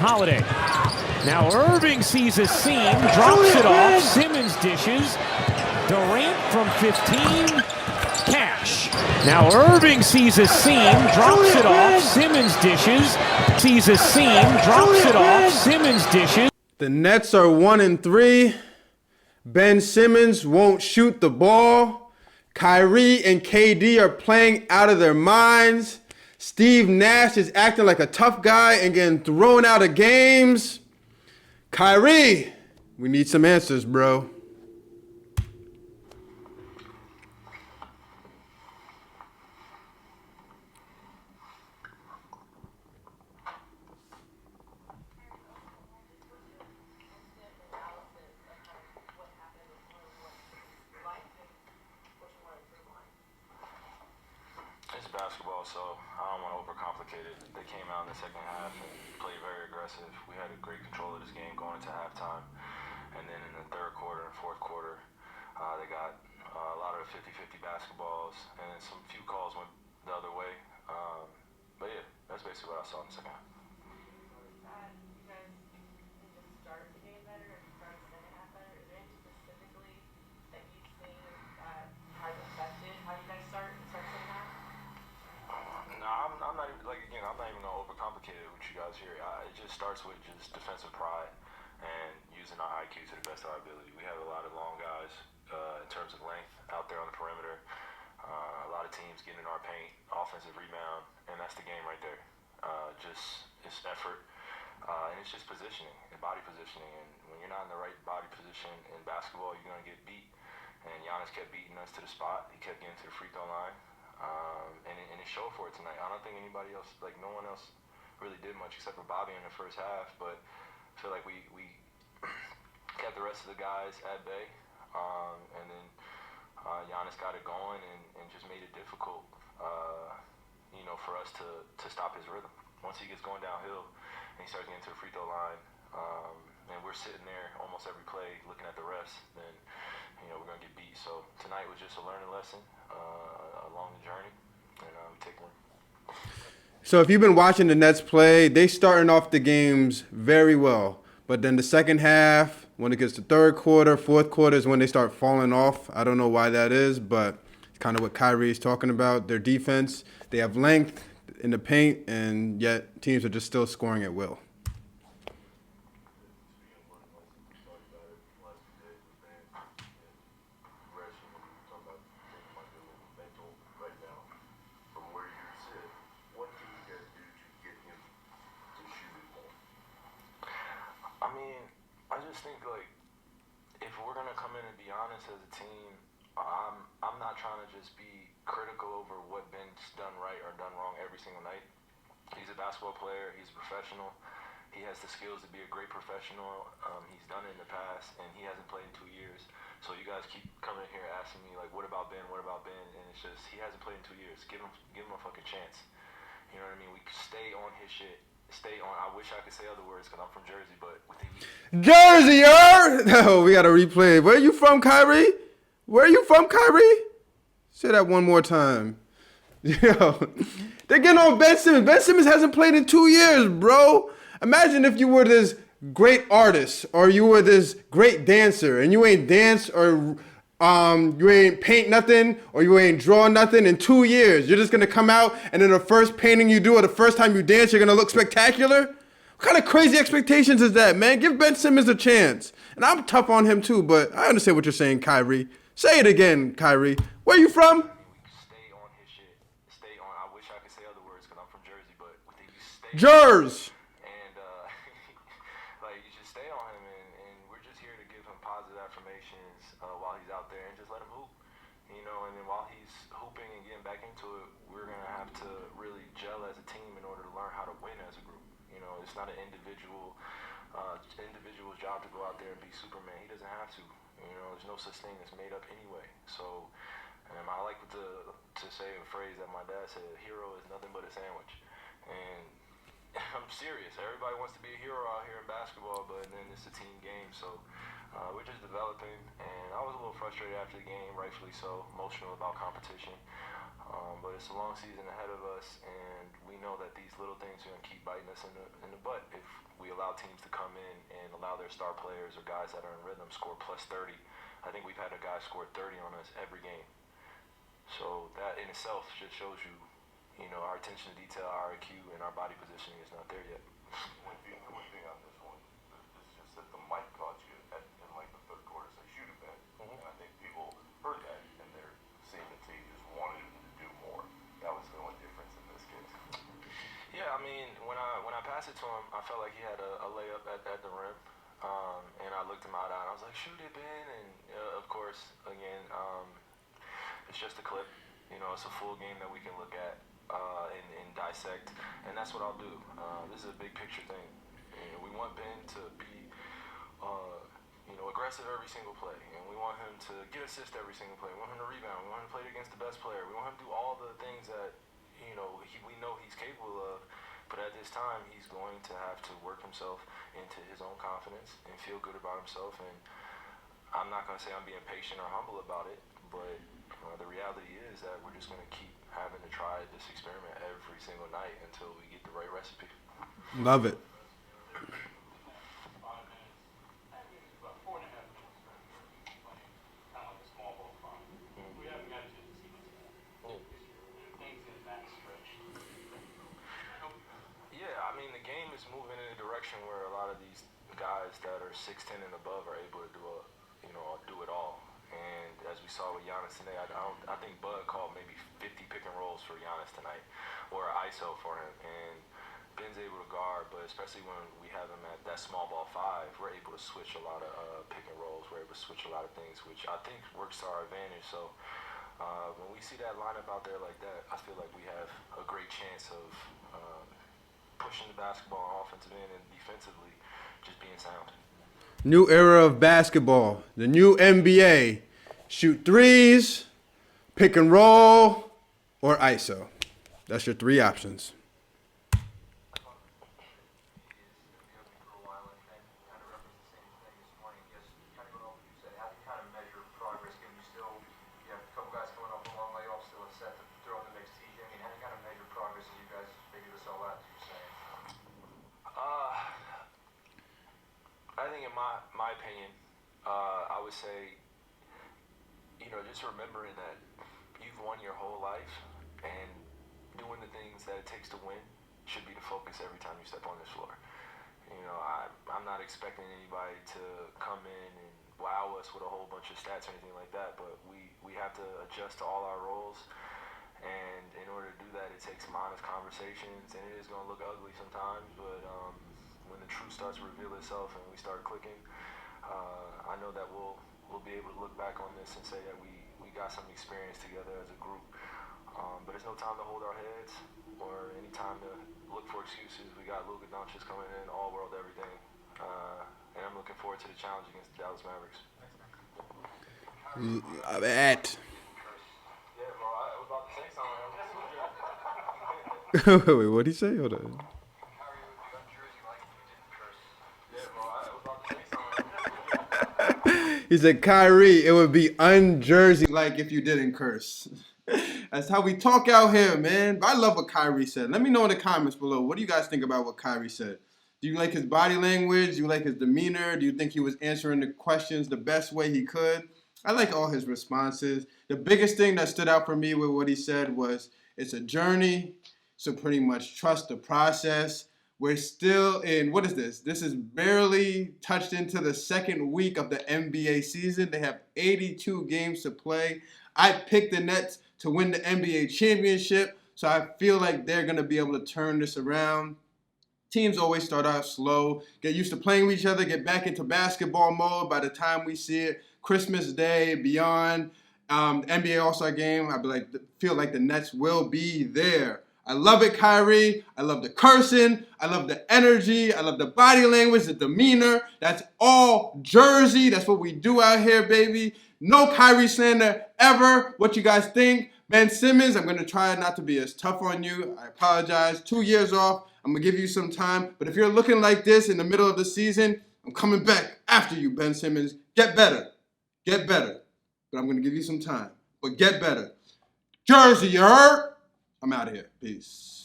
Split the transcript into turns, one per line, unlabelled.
Holiday. Now Irving sees a seam, drops it off. Simmons dishes. Durant from 15. Cash. Now Irving sees a seam, drops it off. Simmons dishes. Sees a seam, drops it off. Simmons dishes.
The Nets are 1-3. Ben Simmons won't shoot the ball. Kyrie and KD are playing out of their minds. Steve Nash is acting like a tough guy and getting thrown out of games. Kyrie, we need some answers, bro.
It's basketball, so I don't want to overcomplicate it. They came out in the second half and played very aggressive. We had a great control of this game going into halftime. And then in the third quarter and fourth quarter, they got a lot of 50-50 basketballs, and then some few calls went the other way. But yeah, that's basically what I saw in the second half. I'm not even, like, again, I'm not even going to overcomplicate it with you guys here. It just starts with just defensive pride and using our IQ to the best of our ability. We have a lot of long guys in terms of length out there on the perimeter. A lot of teams getting in our paint, offensive rebound, and that's the game right there. It's effort, and it's just positioning and body positioning. And when you're not in the right body position in basketball, you're going to get beat. And Giannis kept beating us to the spot. He kept getting to the free throw line. And it showed for it tonight. I don't think anybody else, like no one else really did much except for Bobby in the first half, but I feel like we kept the rest of the guys at bay, and then Giannis got it going and just made it difficult, for us to stop his rhythm. Once he gets going downhill and he starts getting to the free throw line, and we're sitting there almost every play looking at the refs, then we're going to get beat. So tonight was just a learning lesson along the journey, and we take one.
So if you've been watching the Nets play, they starting off the games very well. But then the second half, when it gets to third quarter, fourth quarter is when they start falling off. I don't know why that is, but it's kind of what Kyrie is talking about. Their defense, they have length in the paint, and yet teams are just still scoring at will.
I just think, like, if we're going to come in and be honest as a team, I'm not trying to just be critical over what Ben's done right or done wrong every single night. He's a basketball player. He's a professional. He has the skills to be a great professional. He's done it in the past, and he hasn't played in 2 years. So you guys keep coming in here asking me, like, what about Ben? What about Ben? And it's just, he hasn't played in 2 years. Give him a fucking chance. You know what I mean? We stay on his shit. Stay on. I wish I could say other words because I'm from Jersey, but with
Jersey, no, we got to replay. Where are you from, Kyrie? Where are you from, Kyrie? Say that one more time. Yo, they're getting on Ben Simmons. Ben Simmons hasn't played in 2 years, bro. Imagine if you were this great artist or you were this great dancer and you ain't dance or you ain't paint nothing or you ain't draw nothing in 2 years. You're just going to come out and then the first painting you do or the first time you dance, you're going to look spectacular? What kind of crazy expectations is that, man? Give Ben Simmons a chance. And I'm tough on him too, but I understand what you're saying, Kyrie. Say it again, Kyrie. Where you from?
stay on his shit. Stay on. I wish I could say other words because I'm from Jersey, but with you stay
Jers.
And like you just stay on him, and we're just here to give him positive affirmations while he's out there and just let him hoop. And then while he's hooping and getting back into it, we're gonna have to really gel as a team in order to learn how to win as a group. It's not an individual's job to go out there and be Superman. He doesn't have to. There's no such thing that's made up anyway. So, I like to say a phrase that my dad said: "A hero is nothing but a sandwich." And I'm serious. Everybody wants to be a hero out here in basketball, but then it's a team game. So we're just developing. And I was a little frustrated after the game, rightfully so, emotional about competition. But it's a long season ahead of us, and we know that these little things are going to keep biting us in the butt if we allow teams to come in and allow their star players or guys that are in rhythm score plus 30. I think we've had a guy score 30 on us every game. So that in itself just shows you, our attention to detail, our IQ, and our body positioning is not there yet.
One thing on this one is just that the mic caught you in like the third quarter, so you should have been. And I think people heard that and they're seeing the team just wanted him to do more. That was the only difference in this case.
Yeah, I mean, when I passed it to him, I felt like he had a layup at the rim, and I looked him out and I was like, shoot it, Ben. And of course, again, it's just a clip. It's a full game that we can look at and dissect, and that's what I'll do. This is a big picture thing. We want Ben to be, aggressive every single play, and we want him to get assists every single play. We want him to rebound. We want him to play against the best player. We want him to do all the things that we know he's capable of. But at this time, he's going to have to work himself into his own confidence and feel good about himself. And I'm not going to say I'm being patient or humble about it, but the reality is that we're just going to keep having to try this experiment every single night until we get the right recipe.
Love it.
Yeah, I mean, the game is moving in a direction where a lot of these guys that are 6'10" and above are able to do it all. And as we saw with Giannis today, I think Bud called maybe 50 pick and rolls for Giannis tonight, or ISO for him. And Ben's able to guard, but especially when we have him at that small ball 5, we're able to switch a lot of pick and rolls. We're able to switch a lot of things, which I think works to our advantage. So when we see that lineup out there like that, I feel like we have a great chance of pushing the basketball on offensive end and defensively just being sound.
New era of basketball. The new NBA. Shoot threes, pick and roll, or ISO. That's your 3 options.
I think in my opinion, I would say, just remembering that you've won your whole life and doing the things that it takes to win should be the focus every time you step on this floor. I'm not expecting anybody to come in and wow us with a whole bunch of stats or anything like that, but we have to adjust to all our roles. And in order to do that, it takes some honest conversations, and it is going to look ugly sometimes, but when the truth starts to reveal itself and we start clicking, I know that we'll be able to look back on this and say that we got some experience together as a group. But there's no time to hold our heads or any time to look for excuses. We got Luka Doncic coming in, all world, everything. And I'm looking forward to the challenge against the Dallas Mavericks.
Love it.
Yeah, bro, I was about to say something.
Wait, what'd he say? Hold on. He said, Kyrie, it would be un-Jersey-like if you didn't curse. That's how we talk out here, man. But I love what Kyrie said. Let me know in the comments below. What do you guys think about what Kyrie said? Do you like his body language? Do you like his demeanor? Do you think he was answering the questions the best way he could? I like all his responses. The biggest thing that stood out for me with what he said was, it's a journey, so pretty much trust the process. We're still in, what is this? This is barely touched into the second week of the NBA season. They have 82 games to play. I picked the Nets to win the NBA championship, so I feel like they're going to be able to turn this around. Teams always start out slow, get used to playing with each other, get back into basketball mode. By the time we see it, Christmas Day, beyond, NBA All-Star Game, feel like the Nets will be there. I love it, Kyrie. I love the cursing. I love the energy. I love the body language, the demeanor. That's all Jersey. That's what we do out here, baby. No Kyrie slander ever. What you guys think? Ben Simmons, I'm going to try not to be as tough on you. I apologize. 2 years off. I'm going to give you some time. But if you're looking like this in the middle of the season, I'm coming back after you, Ben Simmons. Get better. Get better. But I'm going to give you some time. But get better. Jersey, you heard? I'm out of here. Peace.